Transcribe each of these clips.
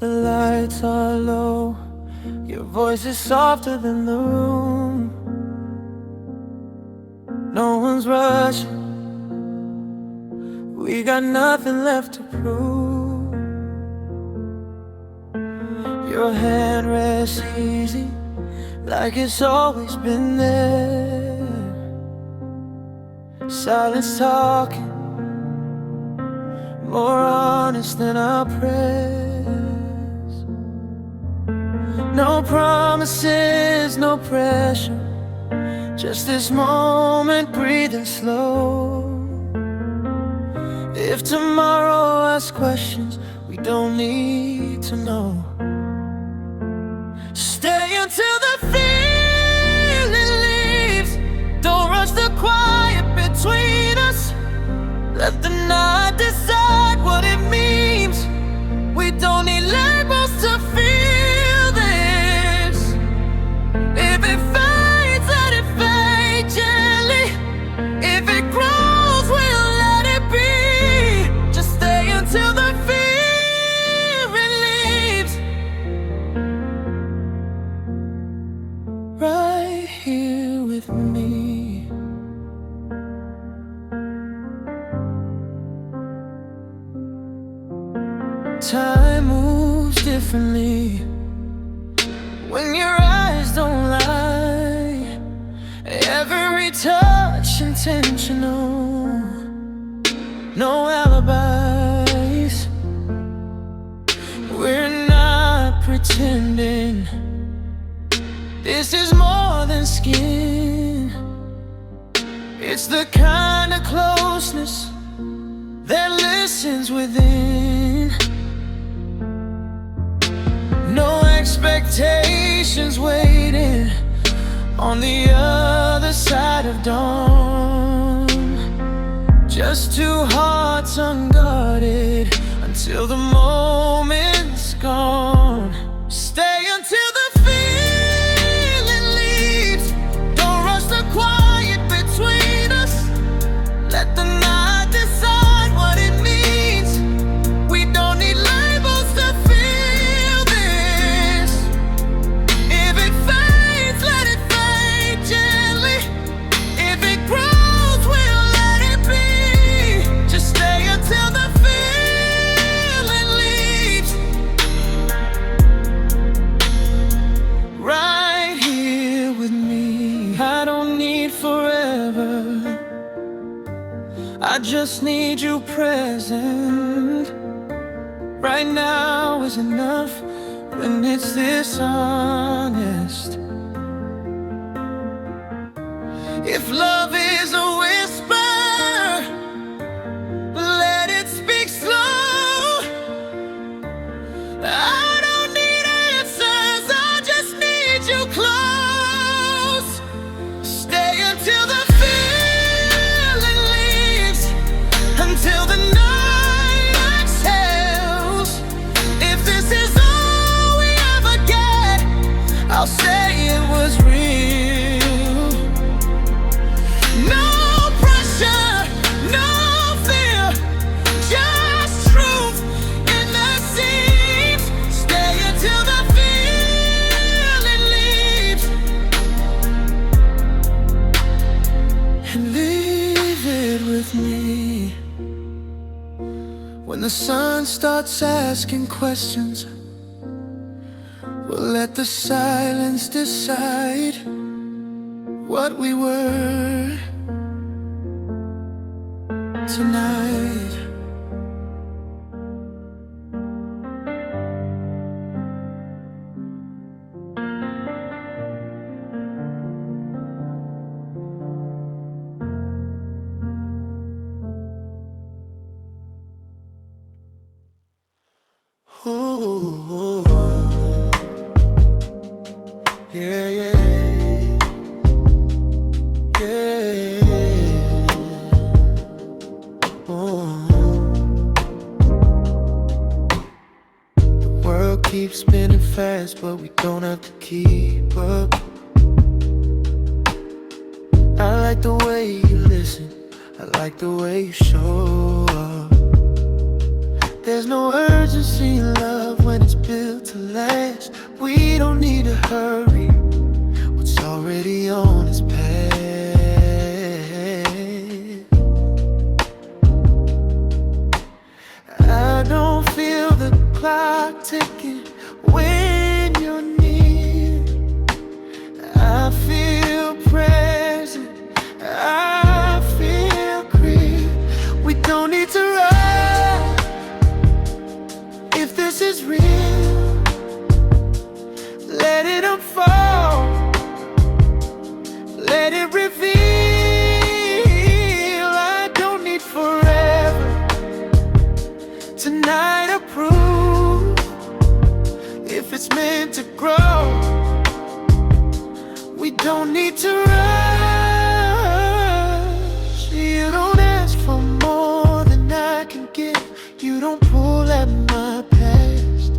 The lights are low, your voice is softer than the room. No one's rushing, we got nothing left to prove. Your hand rests easy, like it's always been there. Silence talking, more honest than our prayers. No promises, no pressure, just this moment breathing slow. If tomorrow asks questions we don't need to know, stay until the feeling leaves. Don't rush the quiet between us. Let the night decide what it means. We don't need labels to feel this. If it fades, let it fade gently. If it grows, we'll let it be. Just stay until the feeling leaves. Right here with me. Time moves differently when your eyes don't lie. Every touch intentional, no alibis. We're not pretending, this is more than skin. It's the kind of closeness that listens within. No expectations waiting on the other side of dawn. Just two hearts unguarded until the moment's gone. Stay until the feeling leaves. Don't rush the quiet between us. Let the night decide what it means. We don't need labels to feel this. If it fades, let it fade gently. If it grows, we'll let it be. Just stay until the feeling leaves. Right here with me. I don't need forever, I just need you present. Right now is enough when it's this honest. If love is a whisper, let it speak slow. I don't need answers, I just need you close. Stay until the feeling leaves, until the night exhales. If this is all we ever get, I'll say it was real. No pressure, no fear, just truth in the seams. Stay until the feeling leaves, and leave it with me. When the sun starts asking questions, we'll let the silence decide what we were tonight. Ooh, yeah, yeah, yeah. The world keeps spinning fast, but we don't have to keep up. I like the way you listen, I like the way you show up. There's no urgency in love, love when it's built to last. We don't need to hurry what's already on its path. I don't feel the clock ticking when you're near. I feel present, I feel clear. We don't need to rush if this is real. Let it unfold, let it reveal. I don't need forever. Tonight I prove if it's meant to grow. We don't need to rush. You don't ask for more than I can give. You don't pull at my past.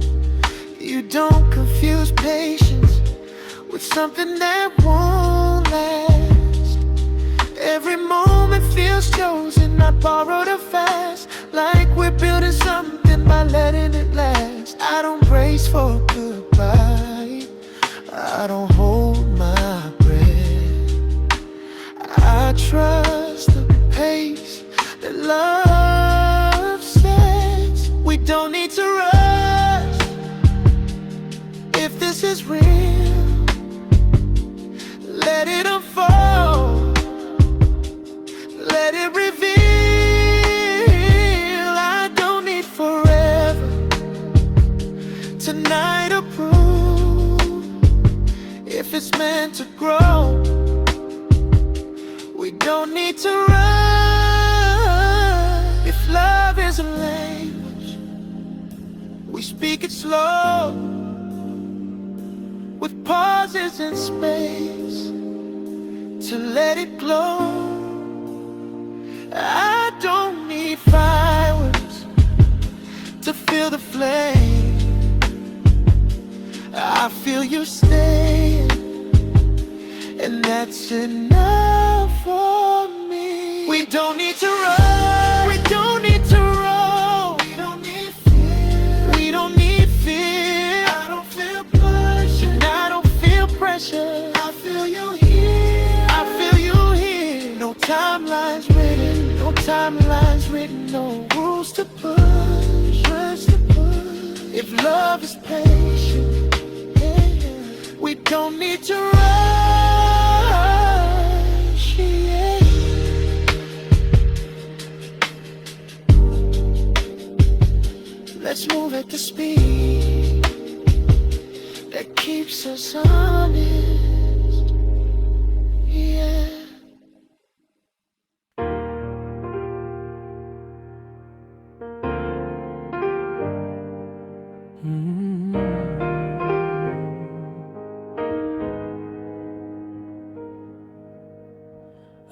You don't confuse patience with something that won't last. Every moment feels chosen, not borrowed or fast. Like we're building something by letting it last. I don't brace for goodbye, I don't hold my breath. I trust the pace that love sets. We don't need to rush if this is real. Let it unfold, let it reveal. I don't need forever. Tonight I prove if it's meant to grow. We don't need to rush. If love is a language, we speak it slow, with pauses and space to let it glow. I don't need fireworks to feel the flame. I feel you staying, and that's enough for me. We don't need to rush, we don't need to roll. We don't need fear, we don't need fear. I don't feel pressure, and I don't feel pressure. I feel you here, I feel you here. No timelines written, no timelines written, no rules to push, just to push. If love is patient, we don't need to rush, yeah. Let's move at the speed that keeps us honest, yeah.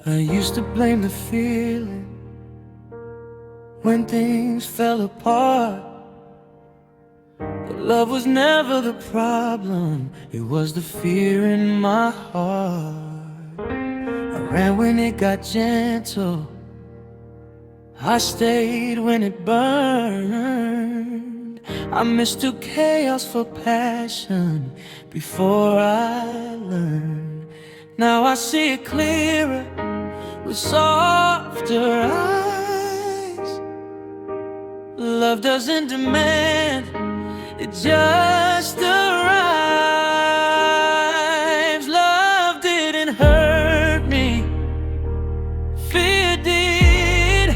I used to blame the feeling when things fell apart. But love was never the problem, it was the fear in my heart. I ran when it got gentle, I stayed when it burned. I mistook chaos for passion before I learned. Now I see it clearer with softer eyes. Love doesn't demand, it just arrives. Love didn't hurt me, fear did.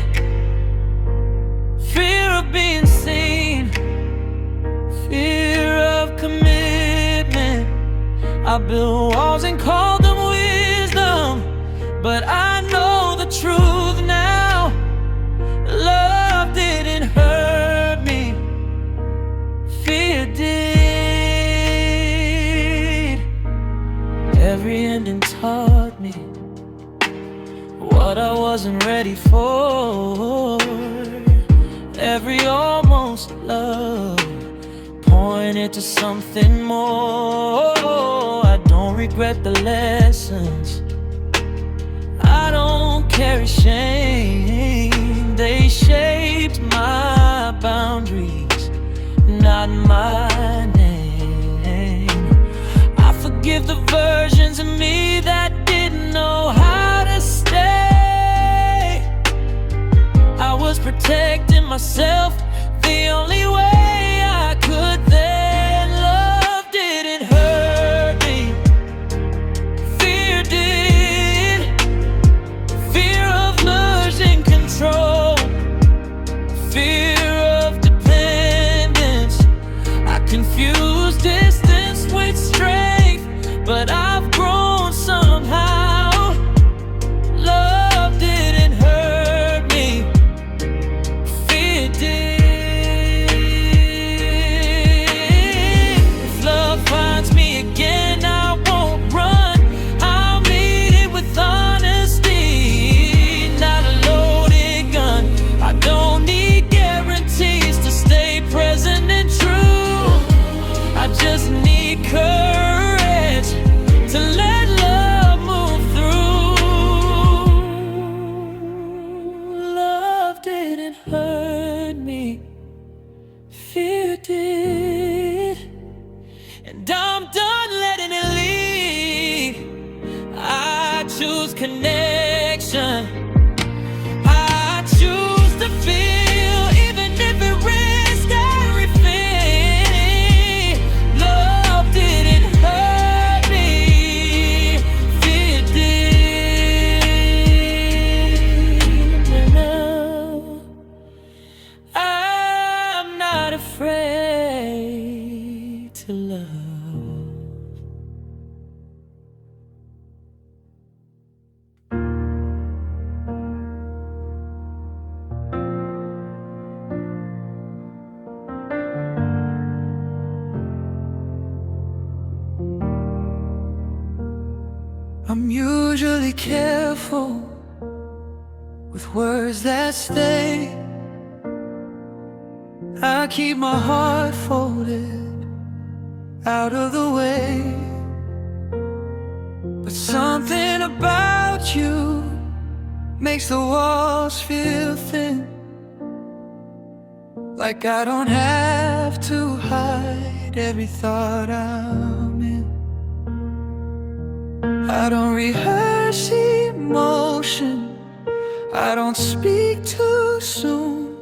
Fear of being seen, fear of commitment. I built walls and called them wisdom, but I know the truth now. Love didn't hurt me, fear did. Every ending taught me what I wasn't ready for. Every almost love pointed to something more. I don't regret the lessons, I don't carry shame. They shaped my boundaries, not not my name. I forgive the versions of me that didn't know how to stay. I was protecting myself the only way I could then. Love didn't hurt me, fear did. Fear of losing control, fear of dependence. I confused distance with strength, but I've grown somehow. Love didn't hurt me, fear did. If love finds me again, I won't run. I'll meet it with honesty, not a loaded gun. I don't need guarantees to stay present and true. I just need courage to let love move through. Love didn't hurt me, fear did. And I'm done letting it lead. I choose connection, I choose to feel, even if it risks everything. Love didn't hurt me, fear did. Now I'm not afraid to love. I'm usually careful with words that stay. I keep my heart folded out of the way. But something about you makes the walls feel thin, like I don't have to hide every thought I'm in. I don't rehearse emotion, I don't speak too soon.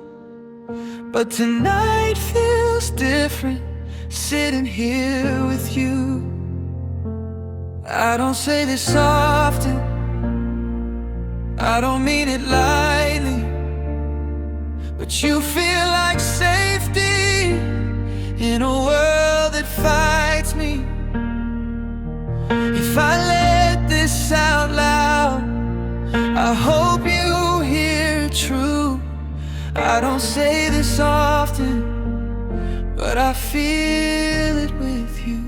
But tonight feels different, sitting here with you. I don't say this often, I don't mean it lightly, but you feel like safety in a world that fights me. If I let this out loud, I hope you hear it true. I don't say this often, but I feel it with you.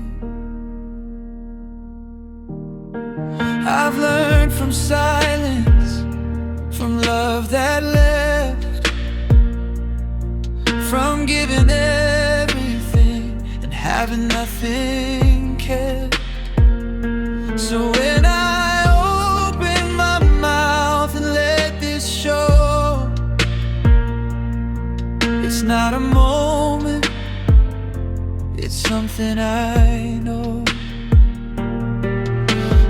I've learned from silence, from love that left, from giving everything and having nothing kept. So when I open my mouth and let this show, it's not a moment, it's something I know.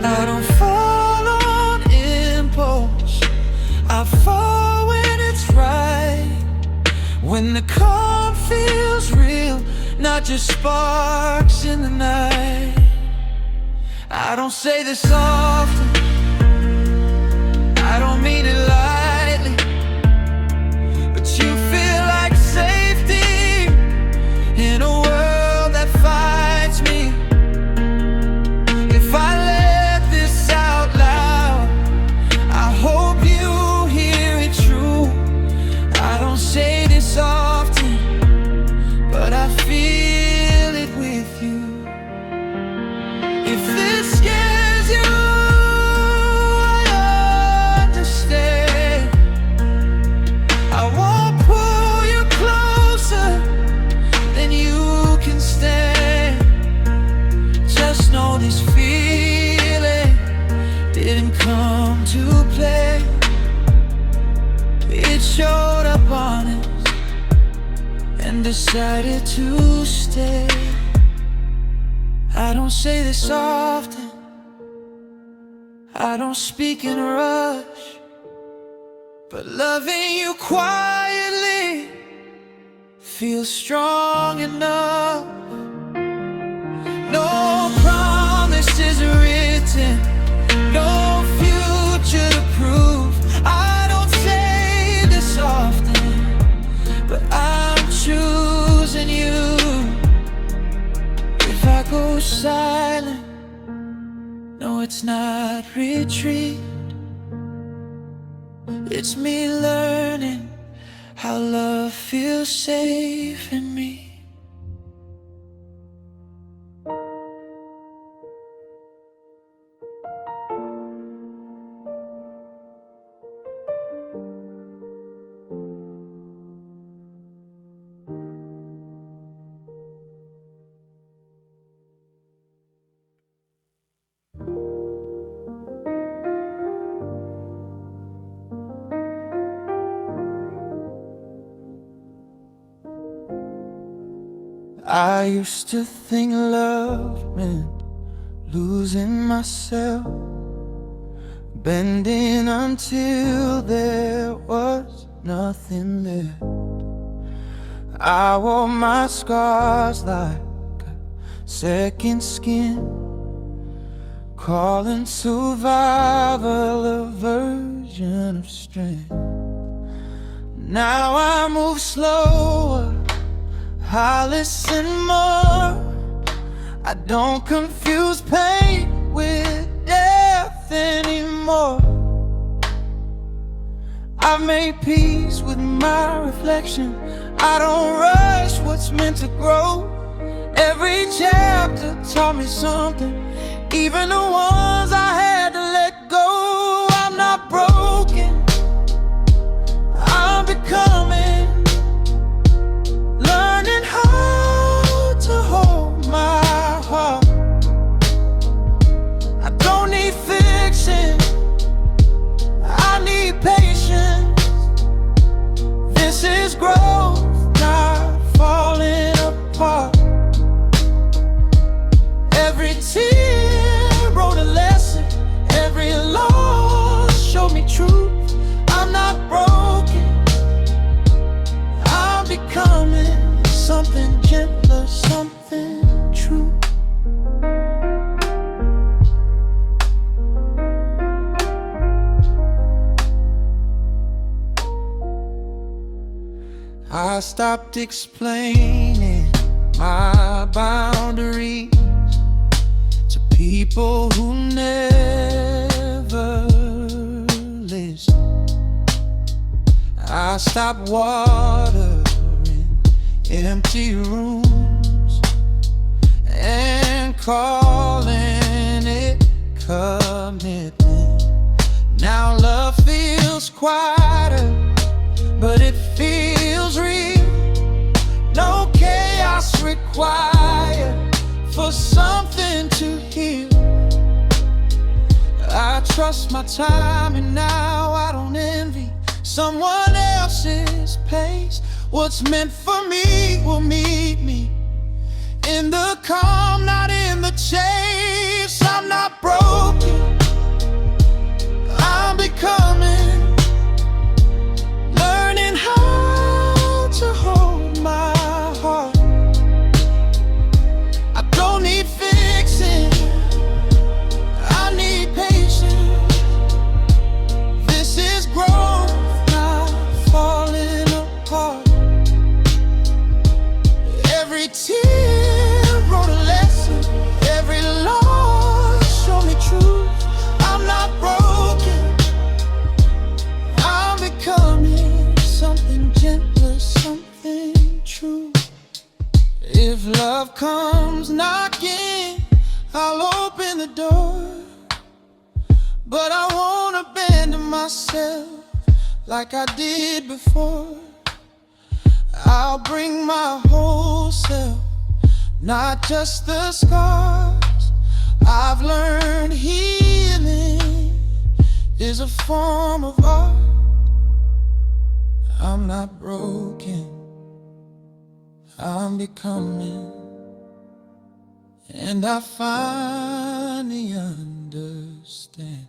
I don't fall on impulse, I fall when it's right, when the calm feels real, not just sparks in the night. I don't say this often, I don't mean it lightly, but you feel like safety in a world that fights me. If I let this out loud, I hope you hear it true. I don't say this often, but I feel it with you. If this scares you, decided to stay. I don't say this often, I don't speak in a rush, but loving you quietly feels strong enough. No promises written, no future to prove. I don't say this often, but I'm choosing you. If I go silent, no, it's not retreat. It's me learning how love feels safe in me. I used to think love meant losing myself, bending until there was nothing left. I wore my scars like a second skin, calling survival a version of strength. Now I move slower, I listen more. I don't confuse pain with death anymore. I've made peace with my reflection. I don't rush what's meant to grow. Every chapter taught me something, even the ones I had to let go. I'm not broken, I'm becoming, learning how to hold my heart. I don't need fixing, I need patience. This is growth, not falling apart. Every tear wrote a lesson, every loss showed me truth. I'm not broken, I'm becoming something gentler, something true. I stopped explaining my boundaries to people who never listen. I stopped watering empty rooms and calling it commitment. Now love feels quieter, but it feels real. No chaos required for something to heal. I trust my timing now, I don't envy someone else's pace. What's meant for me will meet me in the calm, not in the chase. I'm not broken, I'm becoming, learning how to hold my heart. I don't need fixing, I need patience. This is growth, not falling apart. Every tear wrote a lesson, every loss showed me truth. I'm not broken, I'm becoming something gentler, something true. If love comes knocking, I'll open the door, but I won't abandon myself like I did before. I'll bring my whole self, not just the scars. I've learned healing is a form of art. I'm not broken, I'm becoming, and I finally understand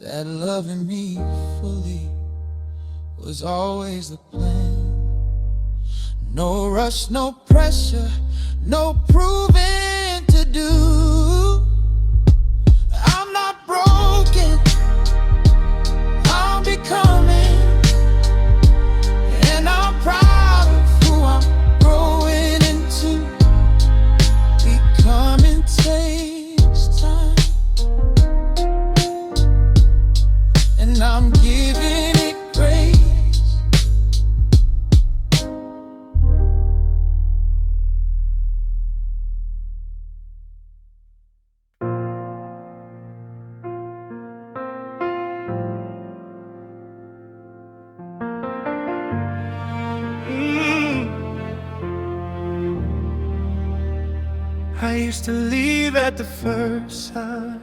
that loving me fully was always the plan. No rush, no pressure, no proving to do. I'm not broken, I'm becoming, and I'm proud of who I'm growing into. Becoming takes time, and I'm giving it grace. I used to leave at the first sign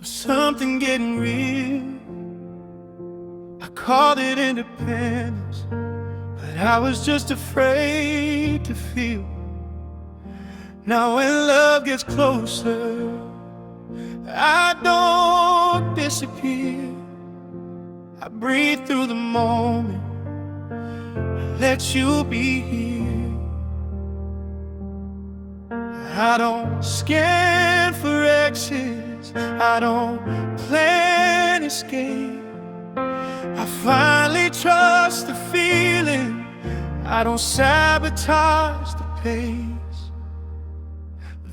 of something getting real. I called it independence, but I was just afraid to feel. Now when love gets closer, I don't disappear. I breathe through the moment, I let you be here. I don't scan for exits, I don't plan escape. I finally trust the feeling, I don't sabotage the pace.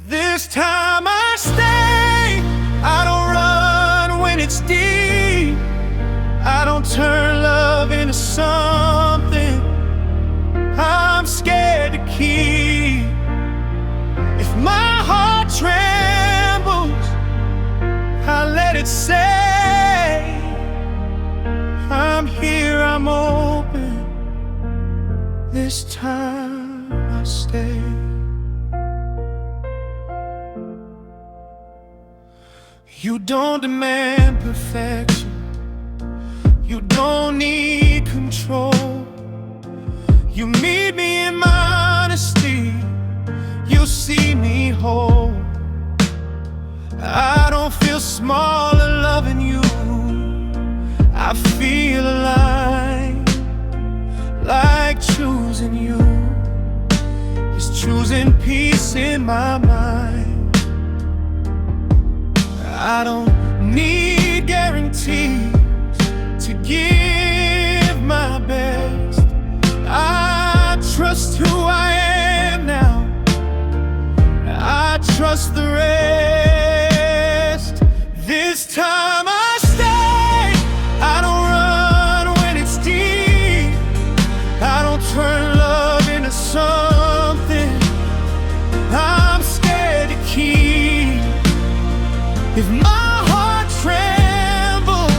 This time I stay, I don't run when it's deep. I don't turn love into something I'm scared to keep. If my heart trembles, I let it say, I'm here, I'm open. This time I stay. You don't demand perfection, you don't need control. You meet me in my honesty, you see me whole. I don't feel smaller loving you, I feel alive. Like choosing you is choosing peace in my mind. I don't need guarantees to give my best. I trust who I am now, I trust the rest. This time I stay, I don't run when it's deep. I don't turn love into something I'm scared to keep. If my heart trembles,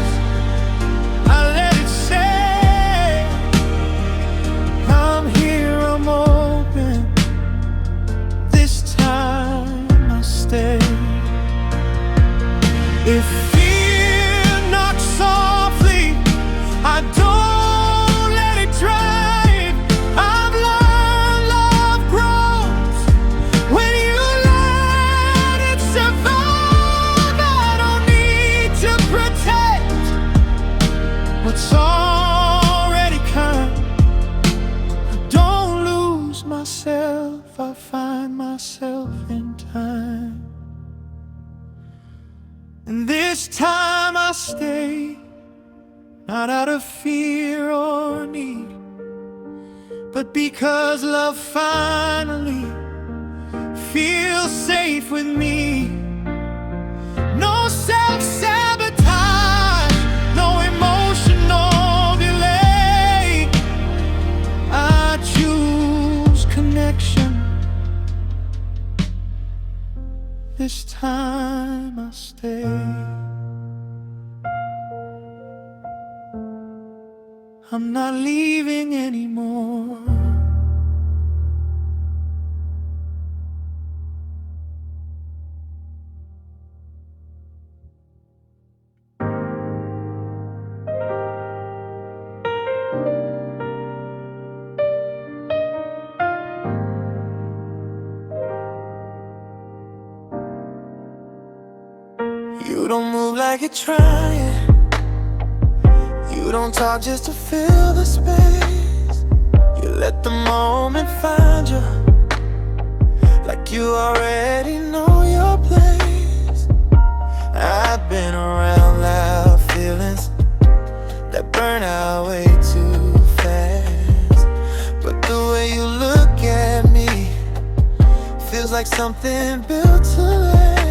I let it say, I'm here, I'm open. This time I stay. If fear knocks softly, I don't let it drive. I've learned love grows when you let it survive. I don't need to protect what's already kind. I don't lose myself, I find myself in time. And this time I stay, not out of fear or need, but because love finally feels safe with me. No self-sabotage, no emotional delay. I choose connection. This time I stay. I'm not leaving anymore. You don't move like you're trying. You don't talk just to fill the space. You let the moment find you, like you already know your place. I've been around loud feelings that burn out way too fast, but the way you look at me feels like something built to last.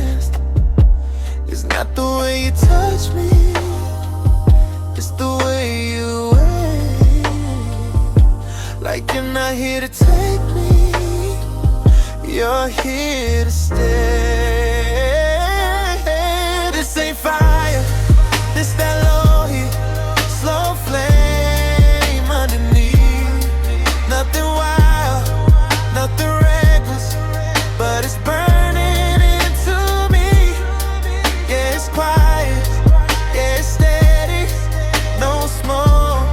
It's not the way you touch me, it's the way you wait, like you're not here to take me, you're here to stay. This ain't fire, this that low heat, slow flame underneath. Nothing wild, nothing reckless, but it's burning into me. Yeah, it's quiet, yeah, it's steady. No smoke,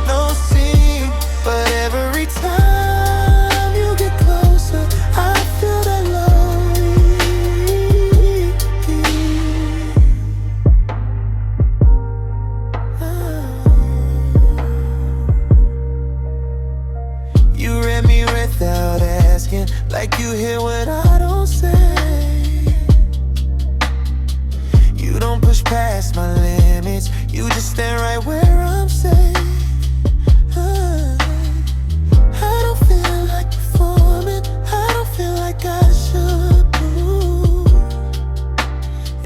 no scene, but every time you get closer, I feel that love. You read me without asking, like you hear what I don't say. You don't push past my limits, you just stand right where I'm safe. I don't feel like performing, I don't feel like I should prove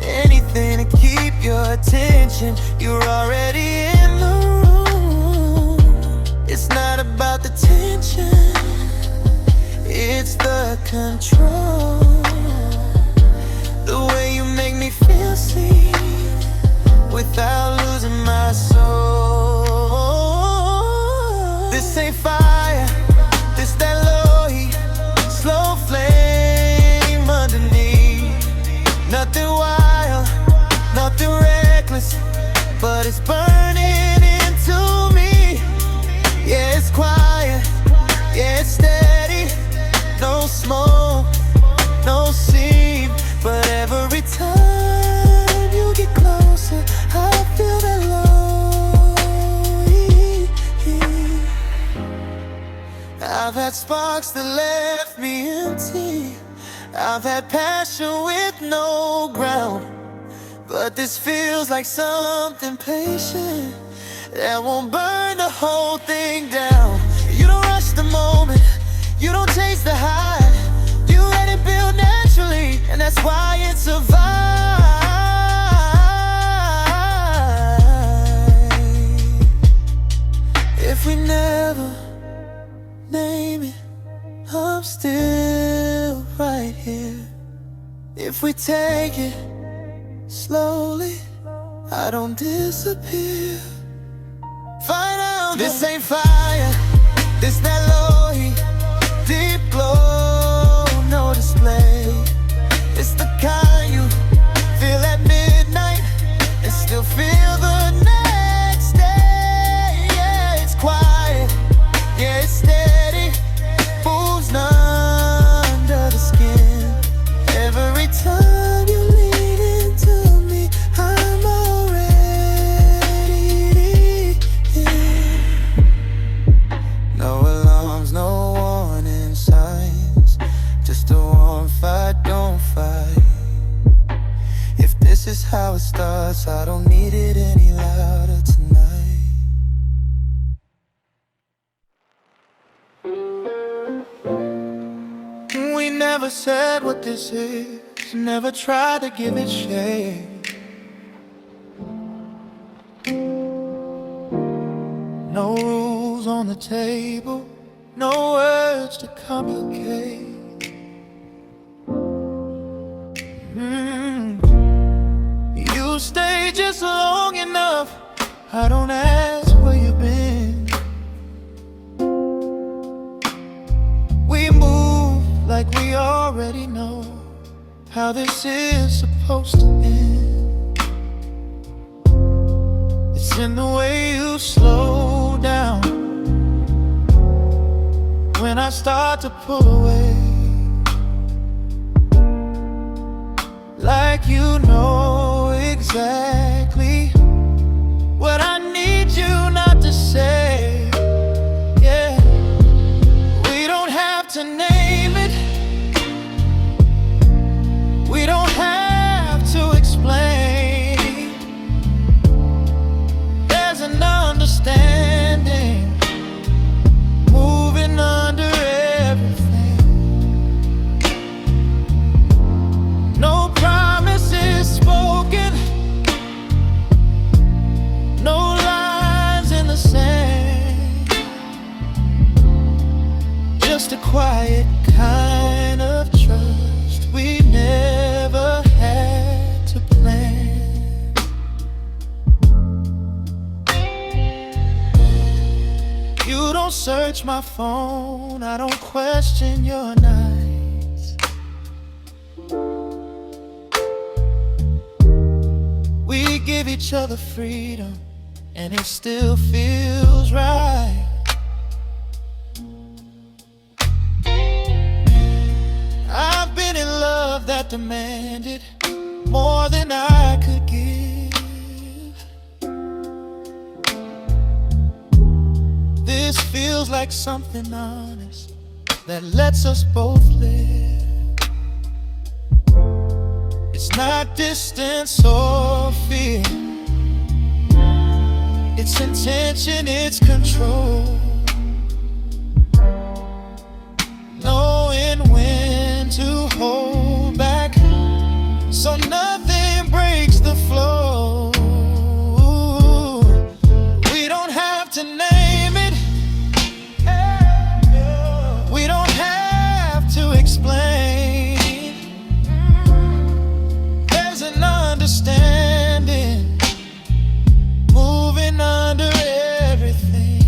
anything to keep your attention. You're already in the room. It's not about the tension, it's the control. The way you make me feel seen without losing my soul. This ain't fire, this that low heat, slow flame underneath. Nothing wild, nothing reckless, but it's burning into me. Yeah, it's quiet, yeah, it's steady. No smoke, no scene, but every time you get closer, I feel that love. I've had sparks that left me empty, I've had passion with no ground, but this feels like something patient that won't burn the whole thing down. You don't rush the moment, you don't chase the high, you let it build naturally, and that's why it survives. If we never name it, I'm still right here. If we take it slowly, I don't disappear. Find out this ain't fire, this that low heat, deep glow, no display. It's the kind you feel at midnight and still feel the next day. Yeah, it's quiet, yeah, it's steady, moves under the skin. Every time you lean into me, I'm already in. No alarms, no warning signs, just a warm fight, don't fight. If this is how it starts, I don't need it any louder tonight. We never said what this is, never tried to give it shape. No rules on the table, no words to complicate. You stay just long enough, I don't ask where you've been. We move like we already know how this is supposed to end. It's in the way you slow down when I start to pull away, like you know it. exactly what I need you not to say. Yeah, we don't have to name it, we don't have to explain. There's an understanding moving under everything. No promises spoken, no lines in the sand, just a quiet kind of trust we never had to plan. You don't search my phone, I don't question your nights. We give each other freedom, and it still feels right. I've been in love that demanded more than I could give. This feels like something honest that lets us both live. It's not distance or fear, it's intention, it's control. Knowing when to hold back so nothing breaks the flow. We don't have to name it, we don't have to explain. There's an understanding moving under everything.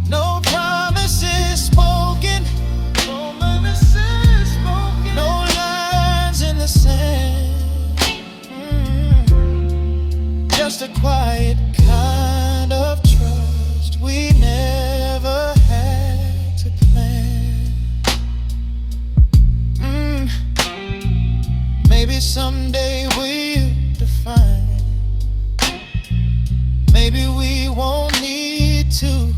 No promises spoken, no lines in the sand, just a quiet kind of trust we never had to plan. Maybe someday we'll define, maybe we won't need to.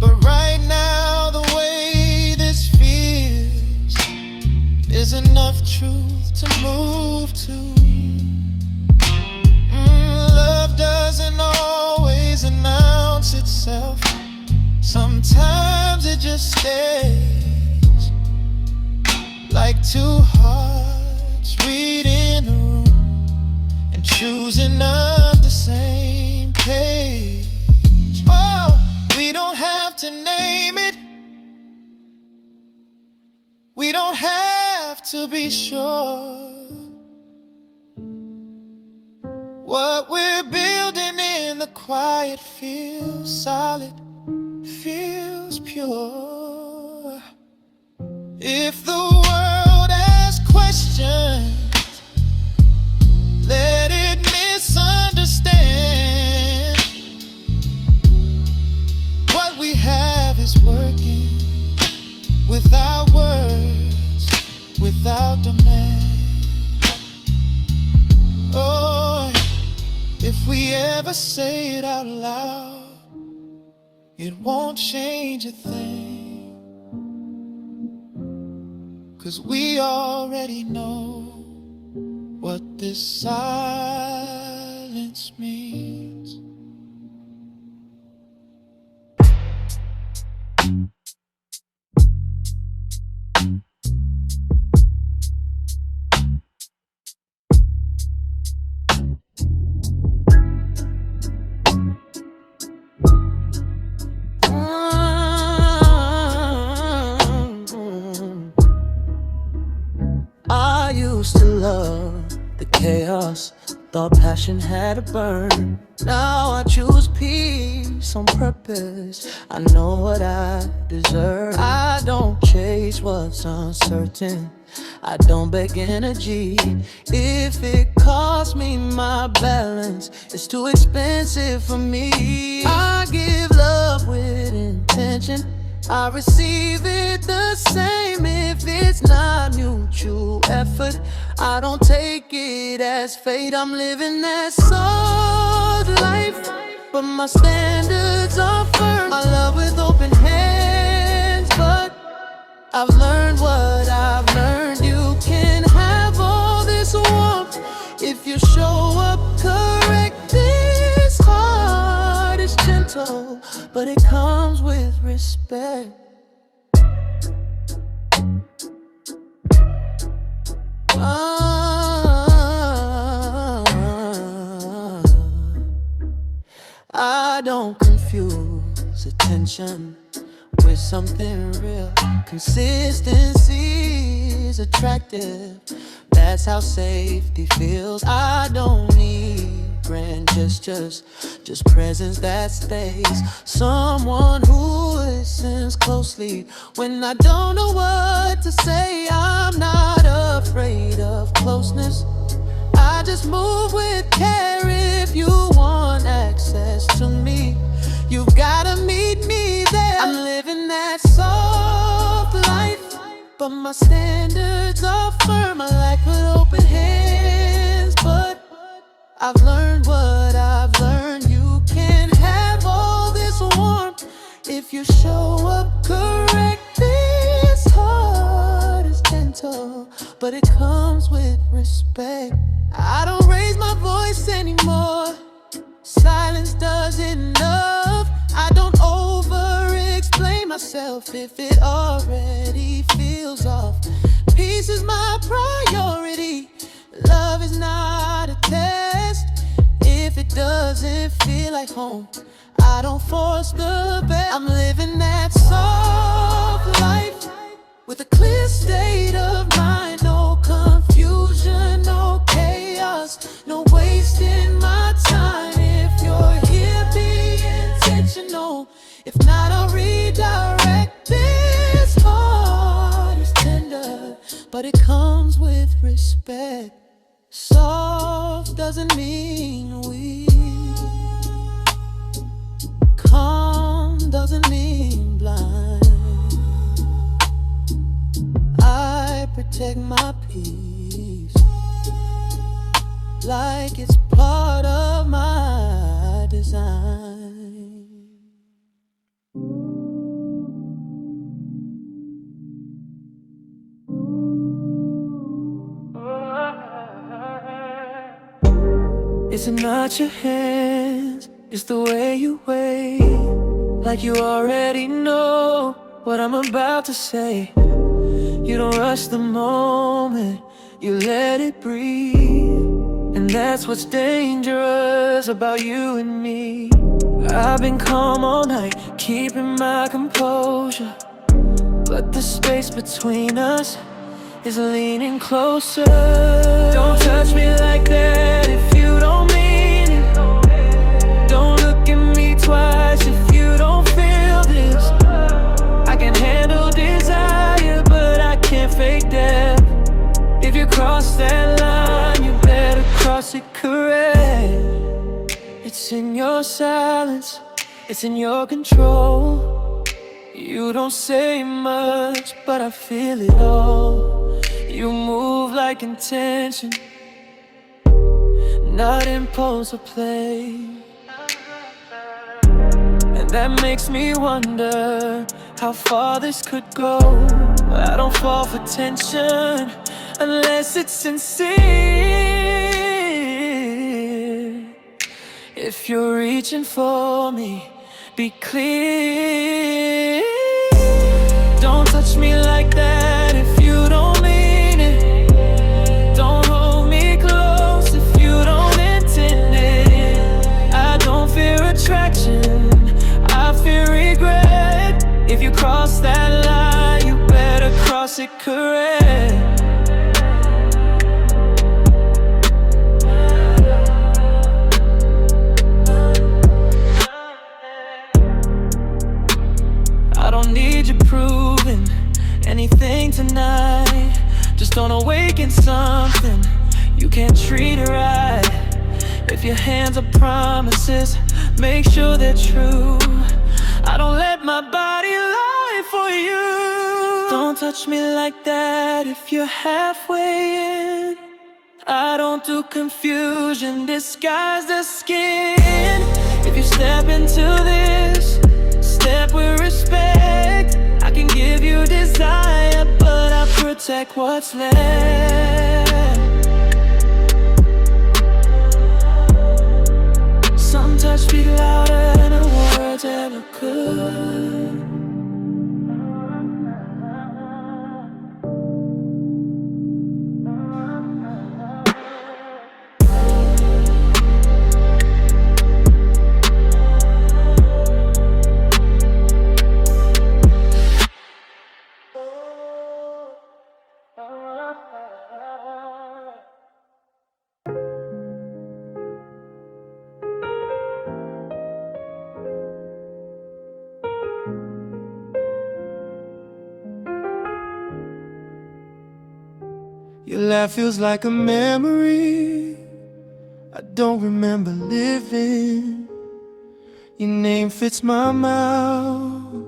But right now, the way this feels is enough truth to move to. Love doesn't always announce itself, sometimes it just stays. Like two hearts reading the room and choosing up the same page. Oh, we don't have to name it, we don't have to be sure. What we're building in the quiet feels solid, feels pure. If the world asks questions, let it misunderstand. What we have is working without words, without demand. Oh, if we ever say it out loud, it won't change a thing. 'Cause we already know what this silence means. I used to love the chaos, thought passion had to burn. Now I choose peace on purpose, I know what I deserve. I don't chase what's uncertain, I don't beg energy. If it costs me my balance, it's too expensive for me. I give love with intention, I receive it the same if it's not mutual effort. I don't take it as fate. I'm living that soft life, but my standards are firm. I love with open hands, but I've learned what I've learned. You can have all this warmth if you show up correct. This heart is gentle, but it comes with respect. I don't confuse attention with something real. Consistency is attractive. That's how safety feels. I don't need grand gestures, just presence that stays. Someone who listens closely when I don't know what to say. I'm not afraid of closeness. I just move with care. If you want access to me, you've gotta meet me there. I'm living that soft life, but my standards are firm. I like with open hands, but I've learned what I've learned. You can have all this warmth if you show up correct. This heart is gentle, but it comes with respect. I don't raise my voice anymore. Silence does enough. I don't over-explain myself if it already feels off. Peace is my priority. Love is not a test. If it doesn't feel like home, I don't force the best. I'm living that soft life with a clear state of mind. No confusion, no chaos, no wasting my time. If you're here, be intentional. If not, I'll redirect. This heart is tender, but it comes with respect. Soft doesn't mean weak. Calm doesn't mean blind. I protect my peace like it's part of my design. It's not your hands, it's the way you wait, like you already know what I'm about to say. You don't rush the moment, you let it breathe. And that's what's dangerous about you and me. I've been calm all night, keeping my composure, but the space between us is leaning closer. Don't touch me like that if you don't mean it. Don't look at me twice if you don't feel this. I can handle desire, but I can't fake depth. If you cross that line, you better cross it correct. It's in your silence, it's in your control. You don't say much, but I feel it all. You move like intention, not impulse or play. And that makes me wonder how far this could go. I don't fall for tension unless it's sincere. If you're reaching for me, be clear. Don't touch me like that if you don't mean it. Don't hold me close if you don't intend it. I don't fear attraction, I fear regret. If you cross that line, you better cross it correct. I don't need you proving anything tonight. Just don't awaken something you can't treat it right. If your hands are promises, make sure they're true. I don't let my body lie touch me like that if you're halfway in. I don't do confusion, disguise the skin. If you step into this, step with respect. I can give you desire, but I protect what's left. Some touch speak louder than the words ever could. Your laugh feels like a memory I don't remember living. Your name fits my mouth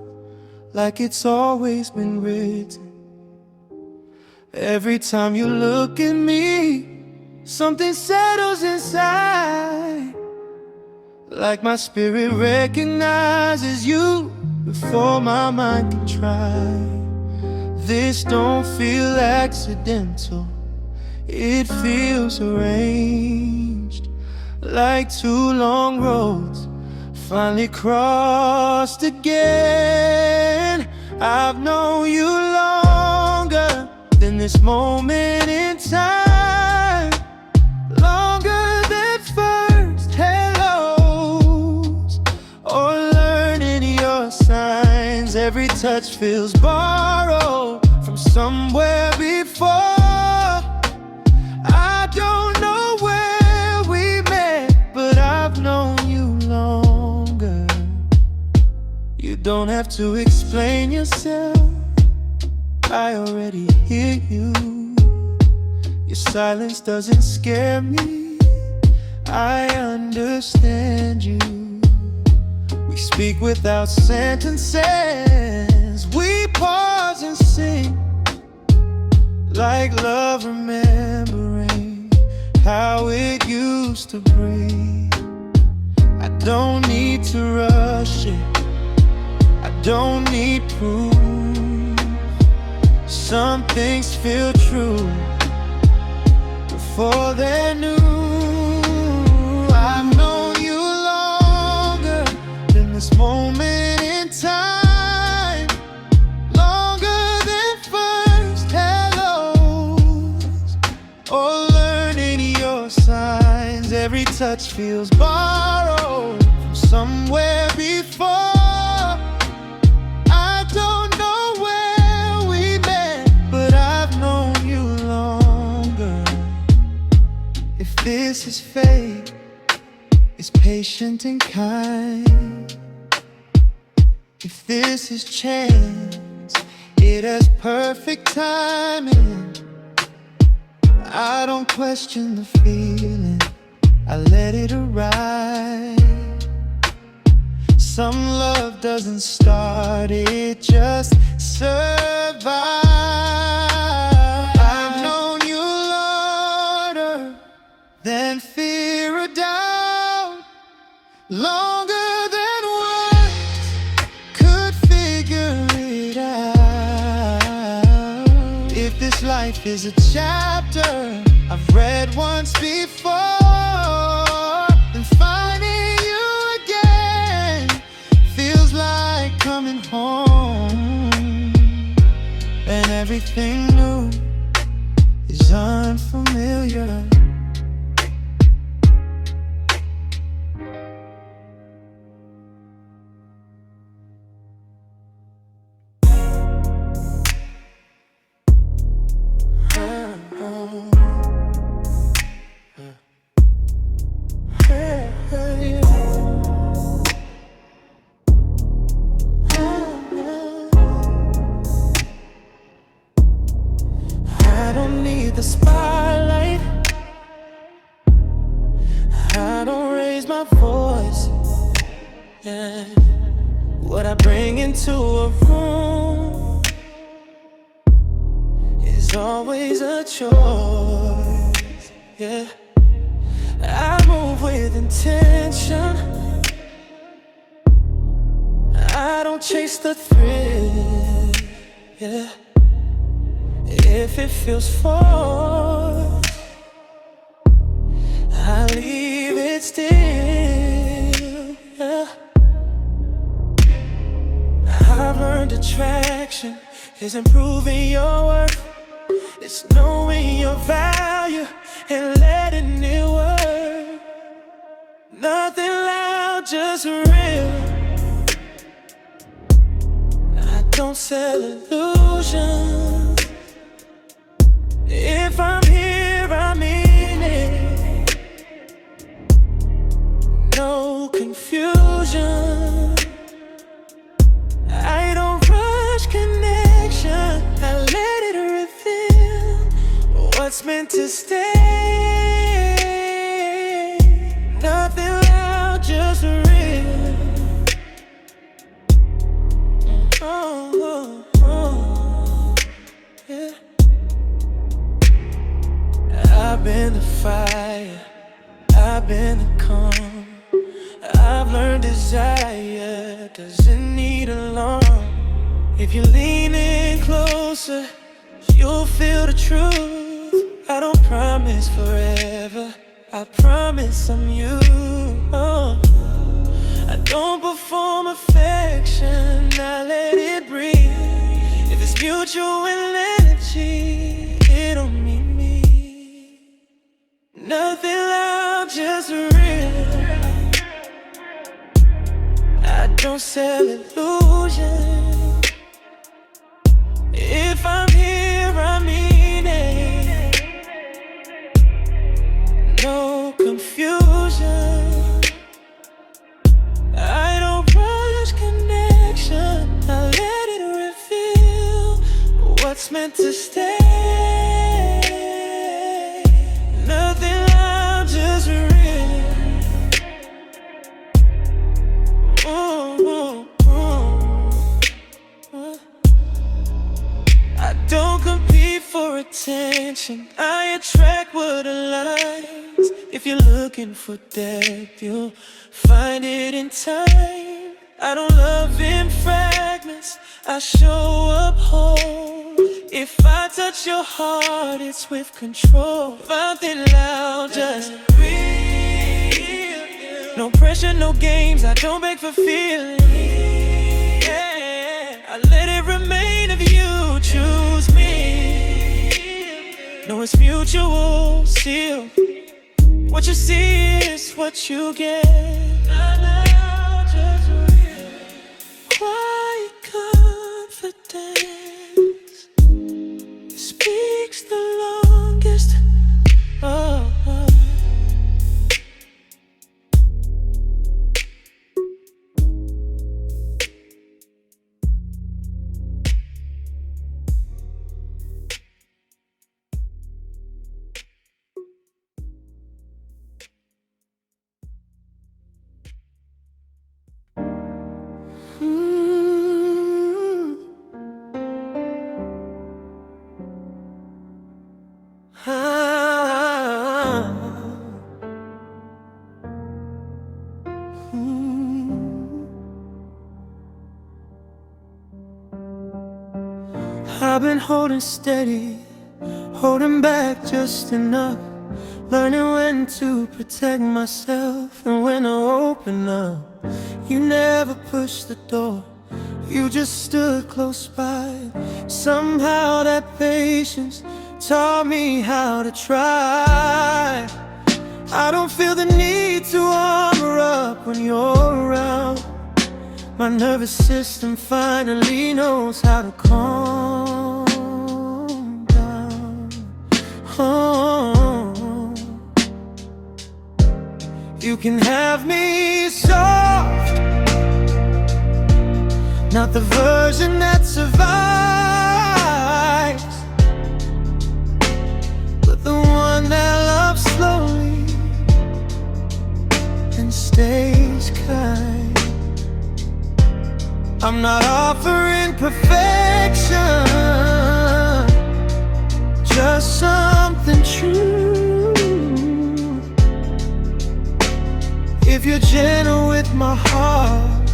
like it's always been written. Every time you look at me, something settles inside, like my spirit recognizes you before my mind can try. This don't feel accidental, it feels arranged, like two long roads finally crossed again. I've known you longer than this moment in time, longer than first hellos or learning your signs. Every touch feels borrowed from somewhere before. I don't know where we met, but I've known you longer. You don't have to explain yourself, I already hear you. Your silence doesn't scare me, I understand you. We speak without sentences, we pause and sing, like love remembering how it used to breathe. I don't need to rush it, I don't need proof. Some things feel true before they're new. I've known you longer than this moment in time, longer than first hellos or learning your signs. Every touch feels borrowed from somewhere before. I don't know where we met, but I've known you longer. If this is fate, it's patient and kind. If this is chance, it has perfect timing. I don't question the feeling, I let it arrive. Some love doesn't start, it just survives. I've known you longer than fear or doubt, longer than words could figure it out. If this life is a chapter I've read once before, then finding you again feels like coming home. And everything new is unfamiliar. I don't need the spotlight, I don't raise my voice, yeah. What I bring into a room always a choice. Yeah, I move with intention. I don't chase the thrill. Yeah, if it feels forced, I leave it still. Yeah, I've learned attraction isn't proving your worth. It's knowing your value and letting it work. Nothing loud, just real. I don't sell illusions. If I'm here, I mean it. No confusion. I don't rush connection. I let it reveal what's meant to stay. Nothing loud, just real. Oh, oh, oh, yeah. I've been the fire, I've been the calm. I've learned desire doesn't need alarm. If you lean in closer, you'll feel the truth. I don't promise forever, I promise I'm you. Oh, I don't perform affection, I let it breathe. If it's mutual energy, it don't mean me. Nothing loud, just real. I don't sell illusions. If I'm here, I mean it. No confusion. I don't rush connection. I let it reveal what's meant to stay. Nothing loud, just real. I don't compete for attention, I attract what aligns. If you're looking for depth, you'll find it in time. I don't love in fragments, I show up whole. If I touch your heart, it's with control. Nothing loud, just real. No pressure, no games, I don't beg for feelings. Yeah, I let it remain if you choose me. No, it's mutual, still. What you see is what you get. Now, just real. Quiet confidence speaks the longest. Oh, oh. I've been holding steady, holding back just enough, learning when to protect myself and when to open up. You never pushed the door, you just stood close by. Somehow that patience taught me how to try. I don't feel the need to armor up when you're around. My nervous system finally knows how to calm down. Oh, you can have me soft, not the version that survives, but the one that loves slowly and stays kind. I'm not offering perfection, just something true. If you're gentle with my heart,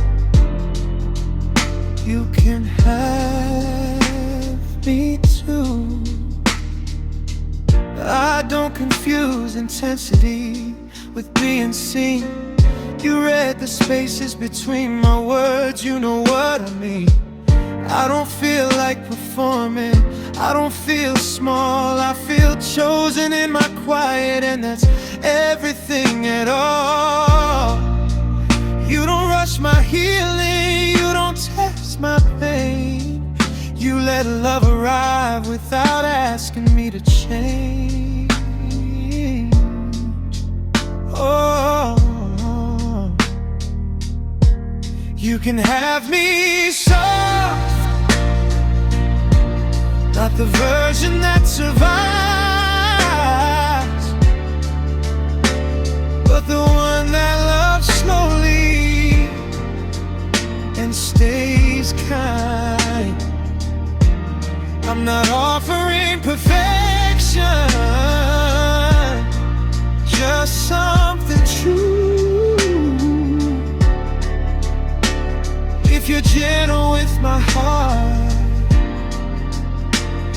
you can have me too. I don't confuse intensity with being seen. You read the spaces between my words, you know what I mean. I don't feel like performing, I don't feel small, I feel chosen in my quiet, and that's everything at all. You don't rush my healing, you don't test my pain. You let love arrive without asking me to change. Oh, you can have me soft, not the version that survives, but the one that loves slowly and stays kind. I'm not offering perfection, just something true. If you're gentle with my heart,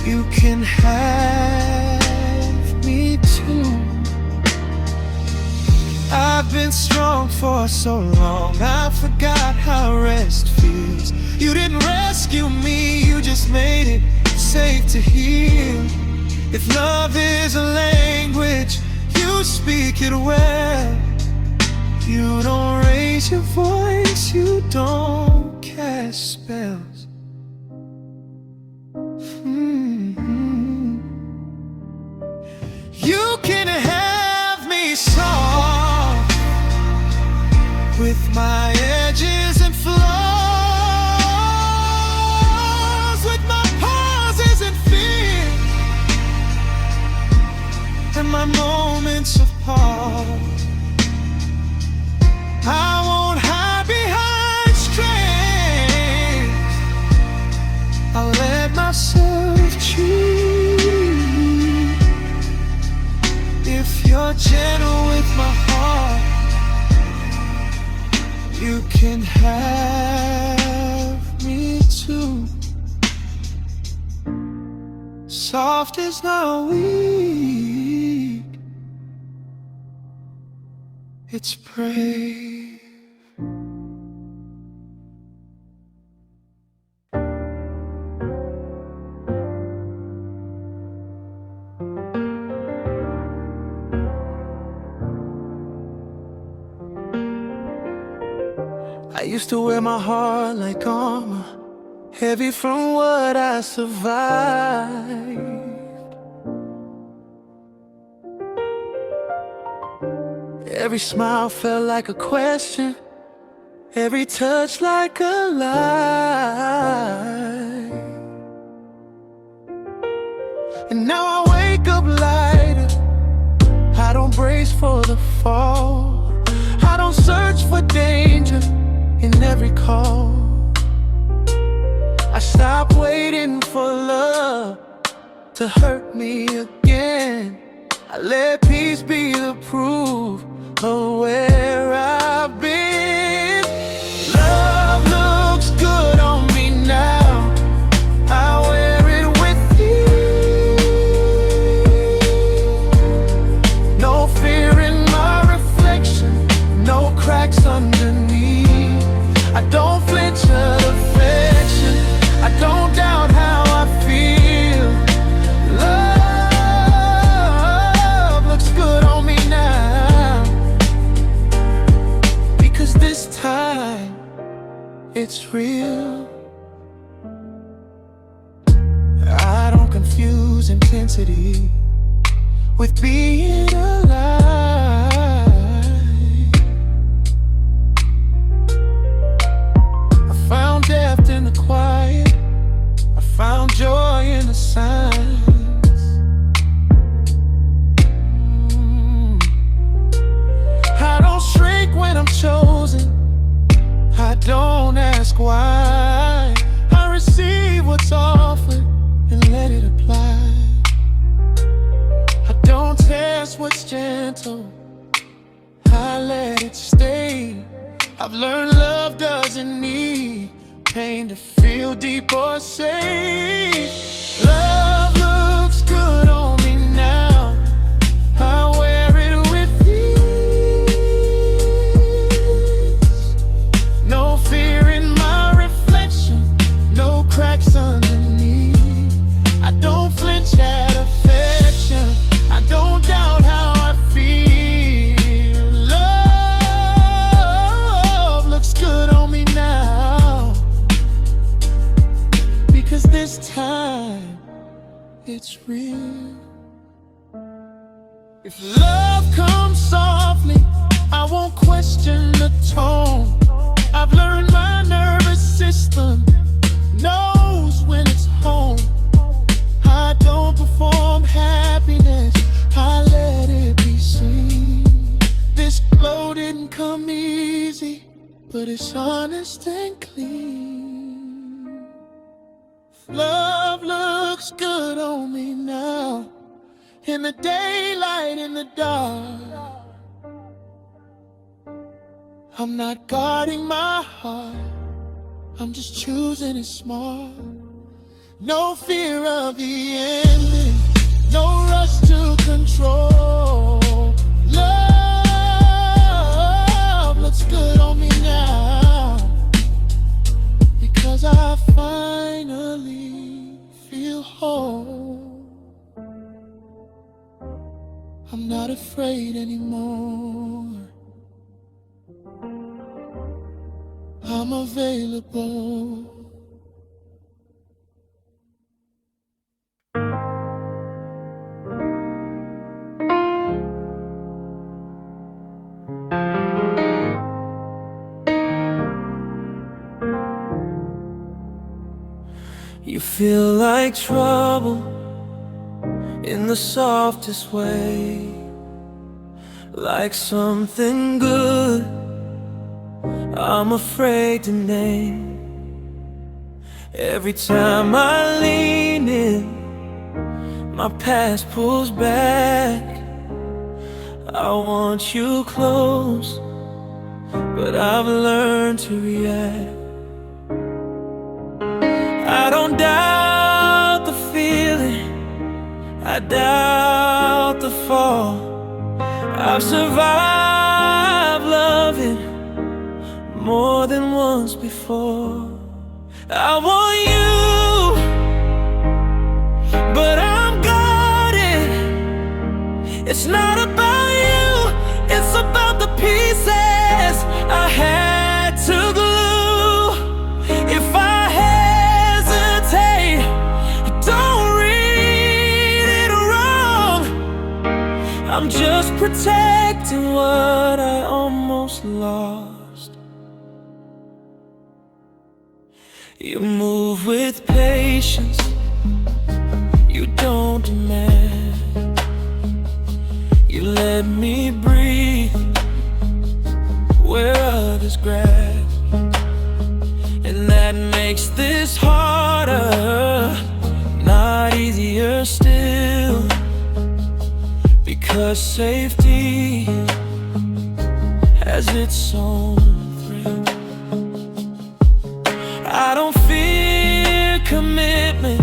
you can have me too. I've been strong for so long, I forgot how rest feels. You didn't rescue me, you just made it safe to heal. If love is a language, you speak it well. You don't raise your voice, you don't cast spells. You can have me soft with my edges and flaws, with my pauses and fear, and my moments of pause. I won't hide behind strength, I'll let myself choose. If you're gentle with my heart, you can have me too. Soft is not weak, it's brave. I used to wear my heart like armor, heavy from what I survived. Every smile felt like a question, every touch like a lie. And now I wake up lighter, I don't brace for the fall, I don't search for danger in every call. I stopped waiting for love to hurt me again. I let peace be the proof of where I've been. Love looks good on me now, I wear it with ease. No fear in my reflection, no cracks underneath. I don't flinch at affection, I don't doubt how I feel. Love looks good on me now, because this time it's real. I don't confuse intensity with being alive. I found depth in the quiet, I found joy in the silence. I don't shrink when I'm chosen, I don't ask why. I receive what's offered and let it apply. pain to feel deep or safe. Love looks good on me now. I wear it with ease. No fear in my reflection, no cracks underneath. I don't flinch at affection, I don't doubt how I feel. Love looks good on me now, because this time it's real. If love comes softly, I won't question the tone. I've learned my nervous system knows when it's home. I don't perform happiness, I let it be seen. This glow didn't come easy, but it's honest and clean. Love looks good on me now, in the daylight, in the dark. I'm not guarding my heart, I'm just choosing it smart. No fear of the ending, no rush to control. Love looks good on me now, because I finally feel whole. I'm not afraid anymore, I'm available. You feel like trouble in the softest way, like something good I'm afraid to name. Every time I lean in, my past pulls back. I want you close, but I've learned to react. I don't doubt the feeling, I doubt the fall. I've survived loving more than once before. I want you, but I'm guarded. It's not about you, it's about the pieces I had to glue. If I I'm just protecting what I almost lost. You move with patience, you don't demand. You let me breathe where others grab, and that makes this harder, not easier still. Because safety has its own thrill. I don't fear commitment,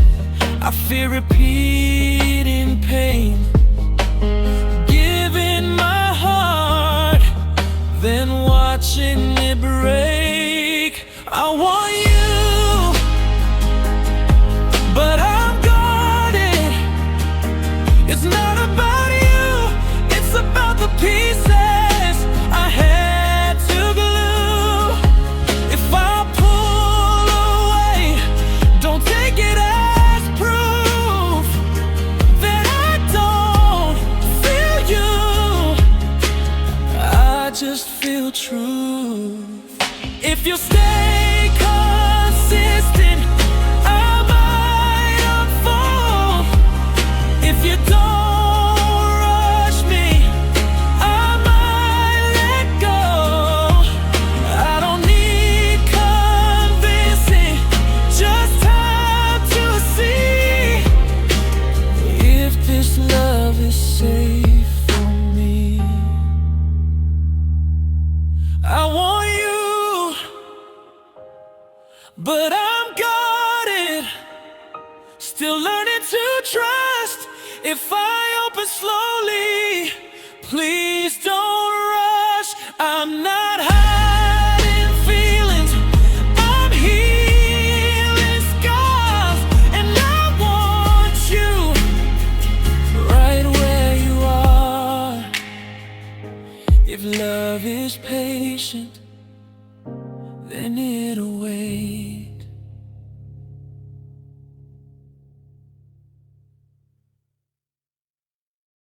I fear repeating pain. Giving my heart, then watching it break. I want you, but I'm guarded. It's not about about the pieces I had to glue. If I pull away, don't take it as proof that I don't feel you, I just feel truth. I'm guarded, still learning to trust. If I open slowly, please